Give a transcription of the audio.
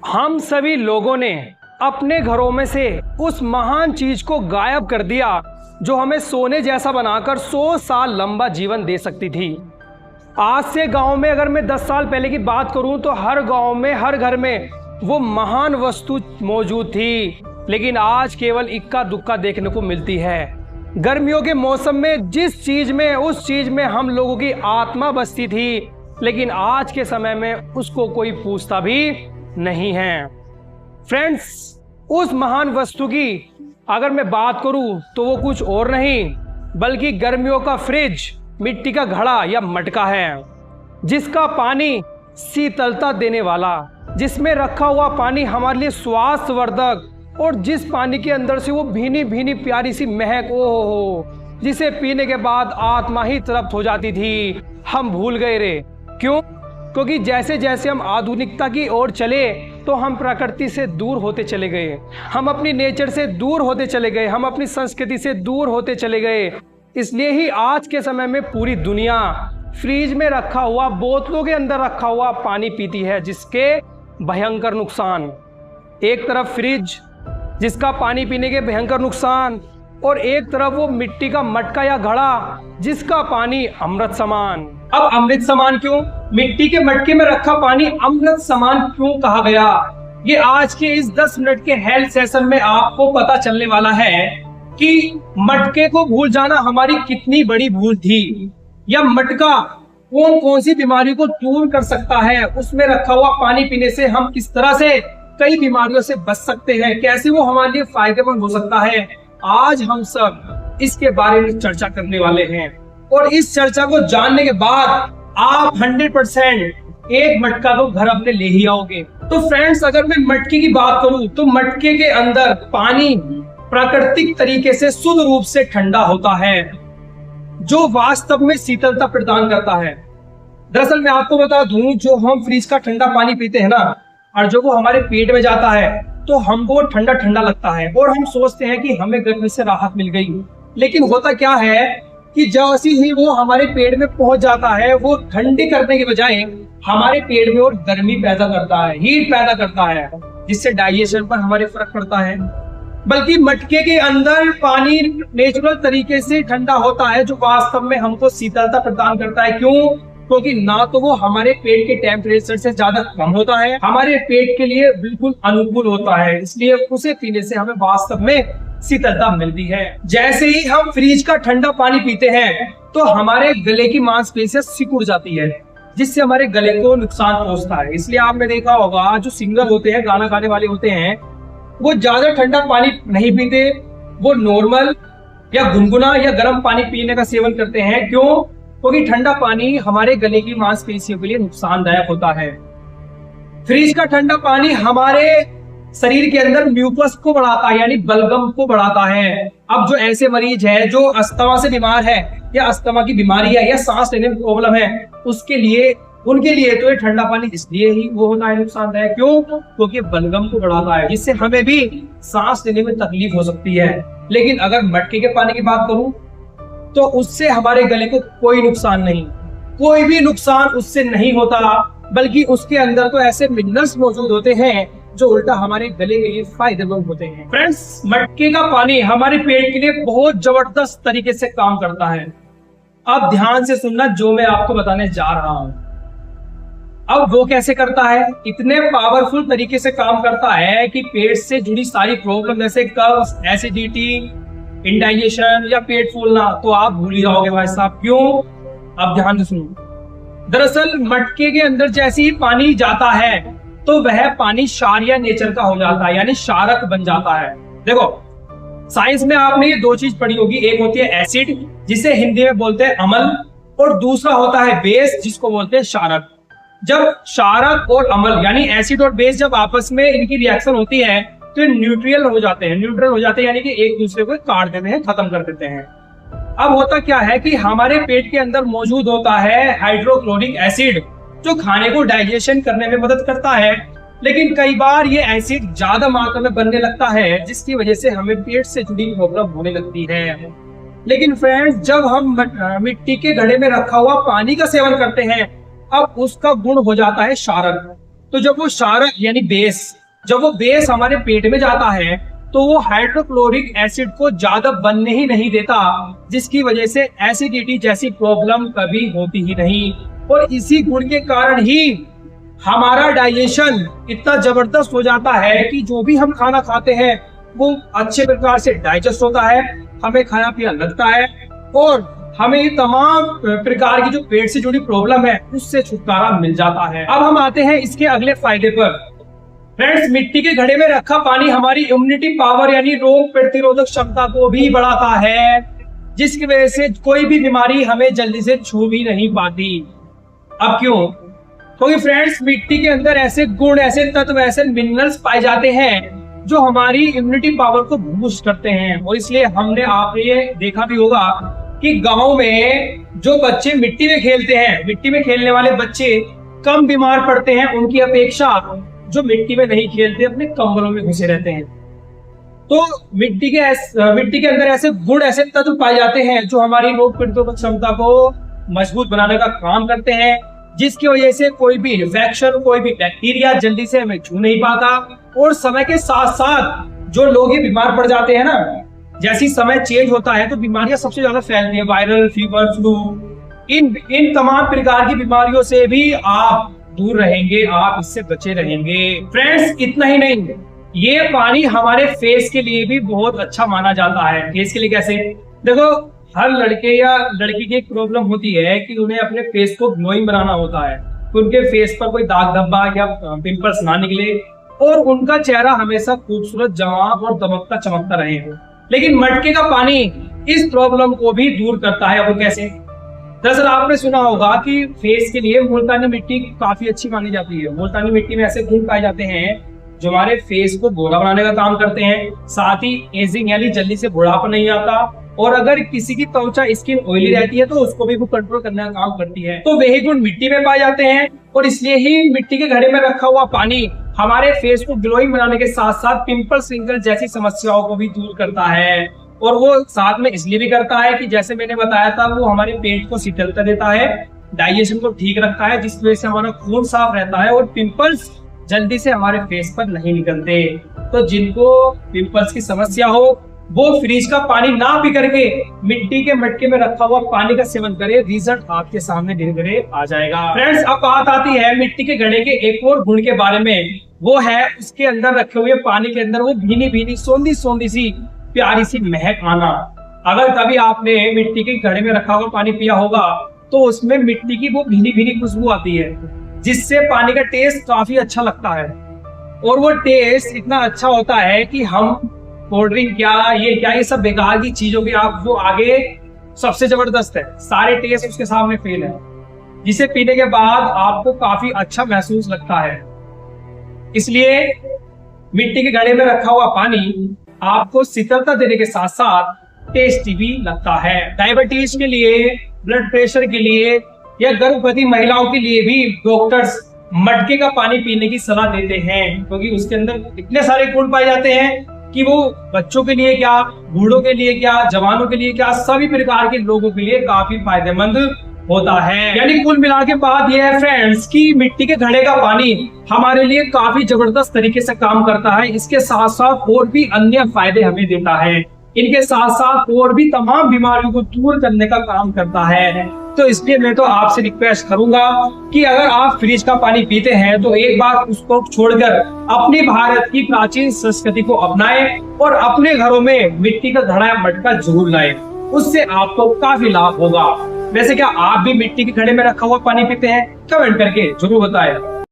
हम सभी लोगों ने अपने घरों में से उस महान चीज को गायब कर दिया जो हमें सोने जैसा बनाकर 100 साल लंबा जीवन दे सकती थी। आज से गांव में अगर मैं 10 साल पहले की बात करूं तो हर गांव में हर घर में वो महान वस्तु मौजूद थी, लेकिन आज केवल इक्का दुक्का देखने को मिलती है। गर्मियों के मौसम में जिस चीज में उस चीज में हम लोगों की आत्मा बसती थी, लेकिन आज के समय में उसको कोई पूछता भी नहीं है। फ्रेंड्स, उस महान वस्तु की अगर मैं बात करूं तो वो कुछ और नहीं बल्कि गर्मियों का फ्रिज, मिट्टी का घड़ा या मटका है, जिसका पानी शीतलता देने वाला, जिसमें रखा हुआ पानी हमारे लिए स्वास्थ्यवर्धक और जिस पानी के अंदर से वो भीनी भीनी प्यारी सी महक हो जिसे पीने के बाद आत्मा ही तृप्त हो जाती थी। हम भूल गए रे। क्यों? क्योंकि जैसे जैसे हम आधुनिकता की ओर चले तो हम प्रकृति से दूर होते चले गए, हम अपनी नेचर से दूर होते चले गए, हम अपनी संस्कृति से दूर होते चले गए। इसलिए ही आज के समय में पूरी दुनिया फ्रिज में रखा हुआ, बोतलों के अंदर रखा हुआ पानी पीती है, जिसके भयंकर नुकसान, एक तरफ फ्रिज जिसका पानी पीने के भयंकर नुकसान और एक तरफ वो मिट्टी का मटका या घड़ा जिसका पानी अमृत समान। अब अमृत समान क्यों? मिट्टी के मटके में रखा पानी अमृत समान क्यों कहा गया? ये आज के इस 10 मिनट के हेल्थ सेशन में आपको पता चलने वाला है कि मटके को भूल जाना हमारी कितनी बड़ी भूल थी, या मटका कौन कौन सी बीमारी को दूर कर सकता है, उसमें रखा हुआ पानी पीने से हम किस तरह से कई बीमारियों से बच सकते हैं, कैसे वो हमारे लिए फायदेमंद हो सकता है। आज हम सब इसके बारे में चर्चा करने वाले हैं और इस चर्चा को जानने के बाद आप 100% एक मटका तो घर अपने ले ही आओगे। तो फ्रेंड्स, अगर मैं मटके की बात करूं तो मटके के अंदर पानी प्राकृतिक तरीके से शुद्ध रूप से ठंडा होता है, जो वास्तव में शीतलता प्रदान करता है। दरअसल मैं आपको बता दूं, जो हम फ्रिज का ठंडा पानी पीते हैं ना, और जो वो हमारे पेट में जाता है तो हमको ठंडा ठंडा लगता है और हम सोचते हैं कि हमें गर्मी से राहत मिल गई। लेकिन होता क्या है कि जैसे ही वो हमारे पेट में पहुंच जाता है, वो ठंडी करने के बजाय हमारे पेट में और गर्मी पैदा करता है, हीट पैदा करता है, जिससे डाइजेशन पर हमारे फर्क पड़ता है। बल्कि मटके के अंदर पानी नेचुरल तरीके से ठंडा होता है, जो वास्तव में हमको शीतलता प्रदान करता है। क्यों? क्योंकि ना तो वो हमारे पेट के टेम्परेचर से ज्यादा कम होता है, हमारे पेट के लिए बिल्कुल अनुकूल होता है, इसलिए उसे पीने से हमें वास्तव में शीतलता मिलती है। जैसे ही हम फ्रिज का ठंडा पानी पीते हैं तो हमारे गले की मांसपेशियां सिकुड़ जाती है, जिससे हमारे गले को नुकसान पहुंचता है। इसलिए आपने देखा होगा, जो सिंगर होते हैं, गाना गाने वाले होते हैं, वो ज्यादा ठंडा पानी नहीं पीते, वो नॉर्मल या गुनगुना या गर्म पानी पीने का सेवन करते हैं। क्यों? क्योंकि ठंडा पानी हमारे गले की मांसपेशियों के लिए नुकसानदायक होता है। फ्रिज का ठंडा पानी हमारे शरीर के अंदर म्यूकस को बढ़ाता है, यानी बलगम को बढ़ाता है। अब जो ऐसे मरीज है जो अस्थमा से बीमार है, या अस्थमा की बीमारी है, या सांस लेने में प्रॉब्लम है, उनके लिए तो ये ठंडा पानी इसलिए ही वो होता है नुकसानदायक। क्यों? क्योंकि बलगम को बढ़ाता है, जिससे हमें भी सांस लेने में तकलीफ हो सकती है। लेकिन अगर मटके के पानी की बात करूं तो उससे हमारे गले को कोई नुकसान नहीं, कोई भी नुकसान उससे नहीं होता, बल्कि उसके अंदर तो ऐसे मिनरल्स मौजूद होते हैं जो उल्टा हमारे गले के लिए फायदेमंद होते हैं। फ्रेंड्स, मटके का पानी हमारे पेट के लिए बहुत जबरदस्त तरीके से काम करता है। अब ध्यान से सुनना जो मैं आपको बताने जा रहा हूं। अब वो कैसे करता है? इतने पावरफुल तरीके से काम करता है कि पेट से जुड़ी सारी प्रॉब्लम जैसे कब्ज, एसिडिटी, इंडाइजेशन या पेट फूलना तो आप भूल ही जाओगे भाई साहब। क्यों? अब ध्यान से सुनो। दरअसल मटके के अंदर जैसे ही पानी जाता है तो वह पानी क्षारीय नेचर का हो जाता है, यानी क्षारक बन जाता है। देखो, साइंस में आपने ये 2 चीज पढ़ी होगी, एक होती है एसिड जिसे हिंदी में बोलते हैं अम्ल, और दूसरा होता है बेस जिसको बोलते हैं क्षारक। जब क्षारक और अम्ल यानी एसिड और बेस जब आपस में इनकी रिएक्शन होती है तो न्यूट्रल हो जाते हैं, यानी कि एक दूसरे को काट देते हैं, खत्म कर देते हैं। अब होता क्या है कि हमारे पेट के अंदर मौजूद होता है हाइड्रोक्लोरिक एसिड, जो खाने को डाइजेशन करने में मदद करता है। लेकिन कई बार ये एसिड ज्यादा मात्रा में बनने लगता है, जिसकी वजह से हमें पेट से जुड़ी प्रॉब्लम होने लगती है। लेकिन फ्रेंड्स, जब हम मिट्टी के घड़े में रखा हुआ पानी का सेवन करते हैं, अब उसका गुण हो जाता है क्षारक। तो जब वो क्षारक यानी बेस, जब वो बेस हमारे पेट में जाता है तो वो हाइड्रोक्लोरिक एसिड को ज्यादा बनने ही नहीं देता, जिसकी वजह से एसिडिटी जैसी प्रॉब्लम कभी होती ही नहीं। और इसी गुण के कारण ही हमारा डाइजेशन इतना जबरदस्त हो जाता है कि जो भी हम खाना खाते हैं वो अच्छे प्रकार से डाइजेस्ट होता है, हमें खाना पीना लगता है और हमें ये तमाम प्रकार की जो पेट से जुड़ी प्रॉब्लम है उससे छुटकारा मिल जाता है। अब हम आते हैं इसके अगले फायदे पर। फ्रेंड्स, मिट्टी के घड़े में रखा पानी हमारी इम्यूनिटी पावर यानी रोग प्रतिरोधक क्षमता को भी बढ़ाता है, जिसकी वजह से कोई भी बीमारी हमें जल्दी से छू भी नहीं पाती। अब क्यों? क्योंकि फ्रेंड्स, मिट्टी के अंदर ऐसे गुण, ऐसे तत्व, ऐसे मिनरल्स पाए जाते हैं जो हमारी इम्यूनिटी पावर को बूस्ट करते हैं। और इसलिए हमने आपने ये देखा भी होगा कि गांव में जो बच्चे मिट्टी में खेलते हैं, मिट्टी में खेलने वाले बच्चे कम बीमार पड़ते हैं उनकी अपेक्षा जो मिट्टी में नहीं खेलते, अपने कमरों में घुसे रहते हैं। तो मिट्टी के अंदर ऐसे गुण, ऐसे तत्व पाए जाते हैं जो हमारी रोग प्रतिरोधक क्षमता को मजबूत बनाने का काम करते हैं, जिसकी वजह से कोई भी इन्फेक्शन, कोई भी बैक्टीरिया जल्दी से हमें छू नहीं पाता। और समय के साथ साथ जो लोग ये बीमार पड़ जाते हैं ना, जैसी समय चेंज होता है तो बीमारियां सबसे ज्यादा फैलती है, वायरल फीवर, फ्लू, इन तमाम प्रकार की बीमारियों से भी आप दूर रहेंगे, आप इससे बचे रहेंगे। फ्रेंड्स, इतना ही नहीं, ये पानी हमारे फेस के लिए भी बहुत अच्छा माना जाता है। फेस के लिए कैसे? देखो, हर लड़के या लड़की की एक प्रॉब्लम होती है कि उन्हें अपने फेस को ग्लोइंग बनाना होता है, कि उनके फेस पर कोई दाग धब्बा या पिंपल्स ना निकले और उनका चेहरा हमेशा खूबसूरत, जवान और दमकता चमकता रहे। लेकिन मटके का पानी इस प्रॉब्लम को भी दूर करता है। वो कैसे? दरअसल आपने सुना होगा कि फेस के लिए मुल्तानी मिट्टी काफी अच्छी मानी जाती है। मुल्तानी मिट्टी में ऐसे गुण पाए जाते हैं जो हमारे फेस को गोरा बनाने का काम करते हैं, साथ ही एजिंग यानी जल्दी से बुढ़ापा नहीं आता। और अगर किसी की त्वचा, स्किन ऑयली रहती है तो उसको भी वो कंट्रोल करने का काम करती है। तो वही गुण मिट्टी में पाए जाते हैं और इसलिए ही मिट्टी के घड़े में रखा हुआ पानी हमारे फेस को ग्लोइंग बनाने के साथ साथ पिंपल्स, रिंकल्स जैसी समस्याओं को भी दूर करता है। और वो साथ में इसलिए भी करता है कि जैसे मैंने बताया था, वो हमारे पेट को शीतलता देता है, डाइजेशन को ठीक रखता है, जिस वजह से हमारा खून साफ रहता है और पिंपल्स जल्दी से हमारे फेस पर नहीं निकलते। तो जिनको पिंपल्स की समस्या हो वो फ्रिज का पानी ना पी करके मिट्टी के मटके में रखा हुआ पानी का सेवन करे, रिजल्ट आपके सामने धीरे धीरे आ जाएगा। फ्रेंड्स, अब बात आती है मिट्टी के घड़े के एक और गुण के बारे में, वो है उसके अंदर रखे हुए पानी के अंदर वो भीनी भीनी, सोंधी सोंधी सी प्यारी सी महक आना। अगर कभी आपने मिट्टी के घड़े में रखा हुआ पानी पिया होगा तो उसमें मिट्टी की वो भीनी भीनी खुशबू आती है, जिससे पानी का टेस्ट काफी अच्छा लगता है। और वो टेस्ट इतना अच्छा होता है कि हम कोल्ड ड्रिंक ये सब बेकार की चीजों के आप जो आगे सबसे जबरदस्त है, सारे टेस्ट उसके सामने फेल है, जिसे पीने के बाद आपको काफी अच्छा महसूस लगता है। इसलिए मिट्टी के घड़े में रखा हुआ पानी आपको शीतलता देने के साथ साथ टेस्टी भी लगता है। डायबिटीज के लिए, ब्लड प्रेशर के लिए या गर्भवती महिलाओं के लिए भी डॉक्टर्स मटके का पानी पीने की सलाह देते हैं, क्योंकि उसके अंदर इतने सारे गुण पाए जाते हैं कि वो बच्चों के लिए क्या, बूढ़ों के लिए क्या, जवानों के लिए क्या, सभी प्रकार के लोगों के लिए काफी फायदेमंद होता है। यानी कुल मिला के बात यह है फ्रेंड्स कि मिट्टी के घड़े का पानी हमारे लिए काफी जबरदस्त तरीके से काम करता है। इसके साथ साथ और भी अन्य फायदे हमें देता है। इनके साथ साथ और भी तमाम बीमारियों को दूर करने का काम करता है। तो इसलिए मैं तो आपसे रिक्वेस्ट करूंगा कि अगर आप फ्रिज का पानी पीते हैं तो एक बार उसको छोड़कर अपने भारत की प्राचीन संस्कृति को अपनाएं और अपने घरों में मिट्टी का घड़ा या मटका जरूर लाएं। उससे आपको काफी लाभ होगा। वैसे क्या आप भी मिट्टी के घड़े में रखा हुआ पानी पीते हैं? कमेंट करके जरूर बताएं।